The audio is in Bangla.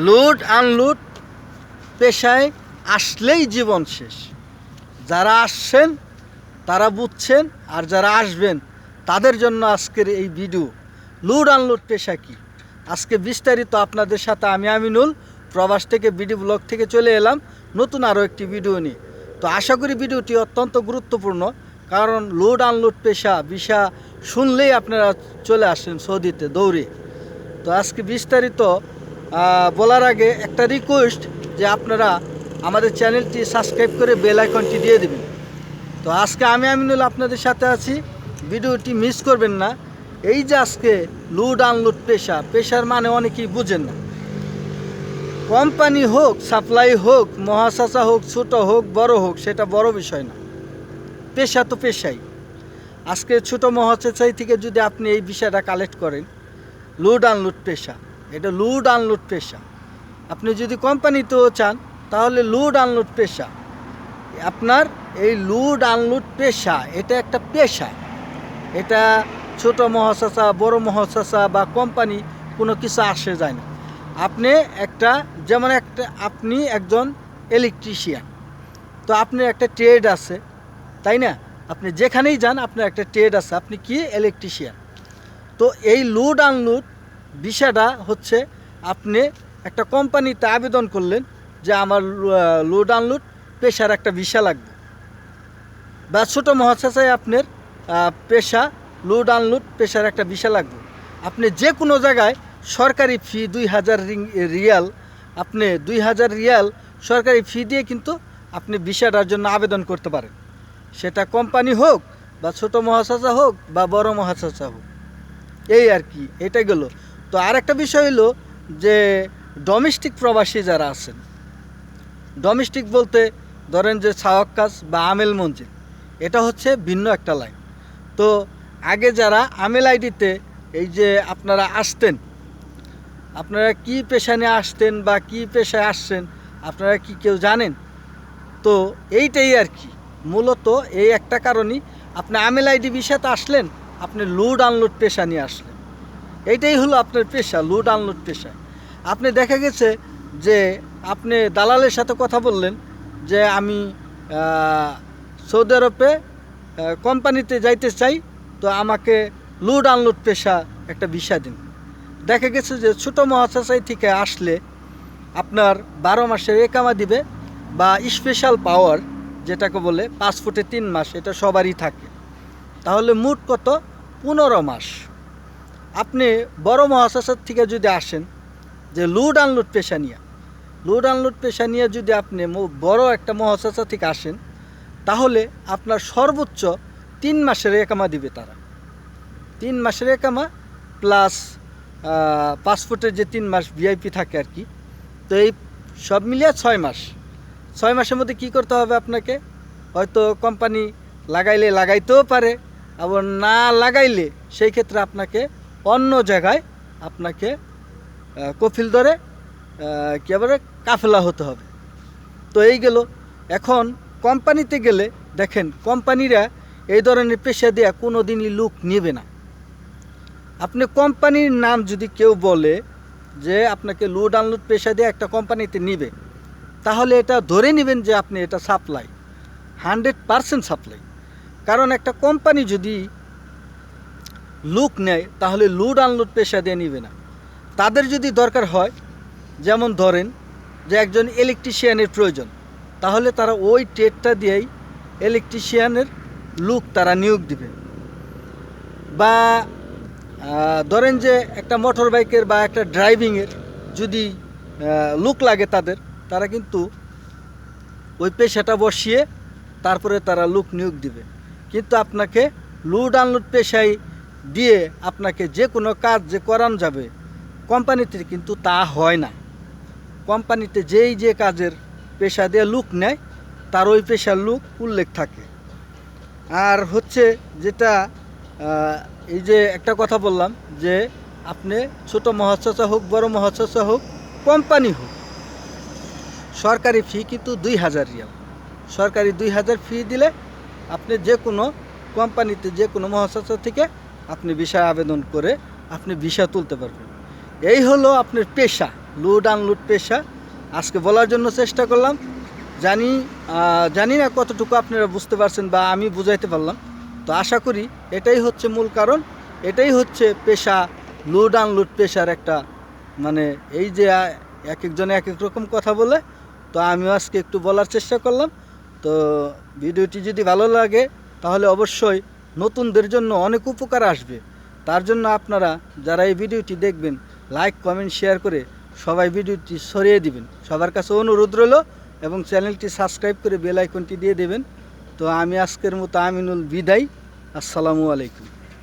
লুট আনলুট পেশায় আসলেই জীবন শেষ। যারা আসছেন তারা বুঝছেন, আর যারা আসবেন তাদের জন্য আজকের এই ভিডিও। লুট আনলুট পেশা কি, আজকে বিস্তারিত আপনাদের সাথে আমি আমিনুল প্রবাস থেকে ভিডিও ব্লগ থেকে চলে এলাম নতুন আরও একটি ভিডিও নিয়ে। তো আশা করি ভিডিওটি অত্যন্ত গুরুত্বপূর্ণ, কারণ লুট আনলুট বিষয় শুনলেই আপনারা চলে আসেন সৌদিতে দৌড়ে। তো আজকে বিস্তারিত বলার আগে একটা রিকোয়েস্ট, যে আপনারা আমাদের চ্যানেলটি সাবস্ক্রাইব করে বেল আইকনটি দিয়ে দেবেন। তো আজকে আমি আমিনুল আপনাদের সাথে আছি, ভিডিওটি মিস করবেন না। এই যে আজকে লুট আনলুট পেশার মানে অনেকেই বুঝেন না। কোম্পানি হোক, সাপ্লাই হোক, মহাশাসা হোক, ছোট হোক, বড় হোক, সেটা বড় বিষয় না। পেশা তো পেশাই। আজকে ছোট মহাশাসাই থেকে যদি আপনি এই বিষয়টা কালেক্ট করেন, লুট আনলুট পেশা, এটা লুট আনলুট পেশা। আপনি যদি কোম্পানিতেও চান তাহলে লুট আনলুট পেশা। আপনার এই লুট আনলুট পেশা, এটা একটা পেশা। এটা ছোট মহাশাসা, বড় মহাশাসা বা কোম্পানি কোনো কিছু আসে যায় না। আপনি আপনি একজন ইলেকট্রিশিয়ান, তো আপনার একটা ট্রেড আছে, তাই না? আপনি যেখানেই যান আপনার একটা ট্রেড আছে, আপনি কি ইলেকট্রিশিয়ান। তো এই লুট আনলুট বিষয়টা হচ্ছে, আপনি একটা কোম্পানিতে আবেদন করলেন যে আমার লুট আনলুট পেশার একটা ভিসা লাগবে, বা ছোটো মহাশাসায় আপনার পেশা লুট আনলুট পেশার একটা ভিসা লাগবে। আপনি যে কোনো জায়গায় সরকারি ফি 2000 রিয়াল, আপনি 2000 রিয়াল সরকারি ফি দিয়ে কিন্তু আপনি ভিসাটার জন্য আবেদন করতে পারেন। সেটা কোম্পানি হোক, বা ছোটো মহাশাসা হোক, বা বড় মহাশাসা হোক, এই আর কি। এটা গেল। তো আর একটা বিষয় হলো যে ডোমেস্টিক প্রবাসী যারা আছেন, ডোমেস্টিক বলতে ধরেন যে সাওয়াক্কাস বা আমেল মঞ্জিল, এটা হচ্ছে ভিন্ন একটা লাইন। তো আগে যারা আমেল আইডিতে এই যে আপনারা আসতেন, আপনারা কি পেশা নিয়ে আসতেন বা কি পেশায় আসছেন আপনারা কি কেউ জানেন? তো এইটাই আর কি, মূলত এই একটা কারণই আপনি আমেল আইডি বিষয়তে আসলেন, আপনি লুট আনলুট পেশা নিয়ে আসলেন। এইটাই হলো আপনার পেশা, লুট আনলুট পেশা। আপনি দেখা গেছে যে আপনি দালালের সাথে কথা বললেন যে আমি সৌদি আরবে কোম্পানিতে যাইতে চাই, তো আমাকে লুট আনলুট পেশা একটা ভিসা দিন। দেখা গেছে যে ছোটো মহাশাসাই থেকে আসলে আপনার 12 মাসের একামা দিবে, বা স্পেশাল পাওয়ার যেটাকে বলে 5 ফুটে 3 মাস, এটা সবারই থাকে। তাহলে মোট কত? 15 মাস। আপনি বড় মহাশাসার থেকে যদি আসেন যে লুট আনলুট পেশা নিয়ে, লুট আনলুট পেশা নিয়ে যদি আপনি বড় একটা মহাশাসা থেকে আসেন, তাহলে আপনার সর্বোচ্চ 3 মাসের একামা দিবে তারা। 3 মাসের একামা প্লাস 5 ফুটের যে 3 মাস ভিআইপি থাকে আর কি। তো এই সব মিলিয়ে 6 মাস। 6 মাসের মধ্যে কি করতে হবে আপনাকে? হয়তো কোম্পানি লাগাইতেও পারে, আবার না লাগাইলে সেই ক্ষেত্রে আপনাকে অন্য জায়গায় আপনাকে কফিল ধরে কী বলে কাফেলা হতে হবে। তো এই গেল। এখন কোম্পানিতে গেলে দেখেন, কোম্পানিরা এই ধরনের পেশা দেওয়া কোনো দিনই লোক নেবে না। আপনি কোম্পানির নাম যদি কেউ বলে যে আপনাকে লুট আনলুট পেশা দিয়ে একটা কোম্পানিতে নিবে, তাহলে এটা ধরে নেবেন যে আপনি এটা সাপ্লাই, 100% সাপ্লাই। কারণ একটা কোম্পানি যদি লুক নেয় তাহলে লুট আনলুট পেশা দিয়ে নিবে না। তাদের যদি দরকার হয়, যেমন ধরেন যে একজন ইলেকট্রিশিয়ানের প্রয়োজন, তাহলে তারা ওই ট্রেডটা দিয়েই ইলেকট্রিশিয়ানের লুক তারা নিয়োগ দিবে। বা ধরেন যে একটা মোটর বাইকের বা একটা ড্রাইভিংয়ের যদি লুক লাগে তারা কিন্তু ওই পেশাটা বসিয়ে তারপরে তারা লুক নিয়োগ দিবে। কিন্তু আপনাকে লুট আনলুট পেশায় দিয়ে আপনাকে যে কোনো কাজ যে করানো যাবে, কোম্পানিতে কিন্তু তা হয় না। কোম্পানিতে যেই যে কাজের পেশা দিয়ে লুক নেয়, তার ওই পেশার লুক উল্লেখ থাকে। আর হচ্ছে যেটা এই যে একটা কথা বললাম যে আপনি ছোট মহাশাসা হোক, বড় মহাশাসা হোক, কোম্পানি হোক, সরকারি ফি কিন্তু 2000 রিয়াল। সরকারি 2000 ফি দিলে আপনি যে কোনো কোম্পানিতে যে কোনো মহাশাসা থেকে আপনি ভিসা আবেদন করে আপনি ভিসা তুলতে পারবেন। এই হলো আপনার পেশা। লোড আনলোড পেশা আজকে বলার জন্য চেষ্টা করলাম। জানি না কতটুকু আপনারা বুঝতে পারছেন বা আমি বুঝাইতে পারলাম। তো আশা করি এটাই হচ্ছে মূল কারণ, এটাই হচ্ছে পেশা, লোড আনলোড পেশার একটা মানে এই যে এক একজনে এক এক রকম কথা বলে, তো আমিও আজকে একটু বলার চেষ্টা করলাম। তো ভিডিওটি যদি ভালো লাগে তাহলে অবশ্যই নতুনদের জন্য অনেক উপকার আসবে। তার জন্য আপনারা যারা এই ভিডিওটি দেখবেন লাইক কমেন্ট শেয়ার করে সবাই ভিডিওটি ছড়িয়ে দিবেন। সবার কাছে অনুরোধ রইল এবং চ্যানেলটি সাবস্ক্রাইব করে বেল আইকনটি দিয়ে দেবেন। তো আমি আজকের মতো আমিনুল বিদায়। আসসালামু আলাইকুম।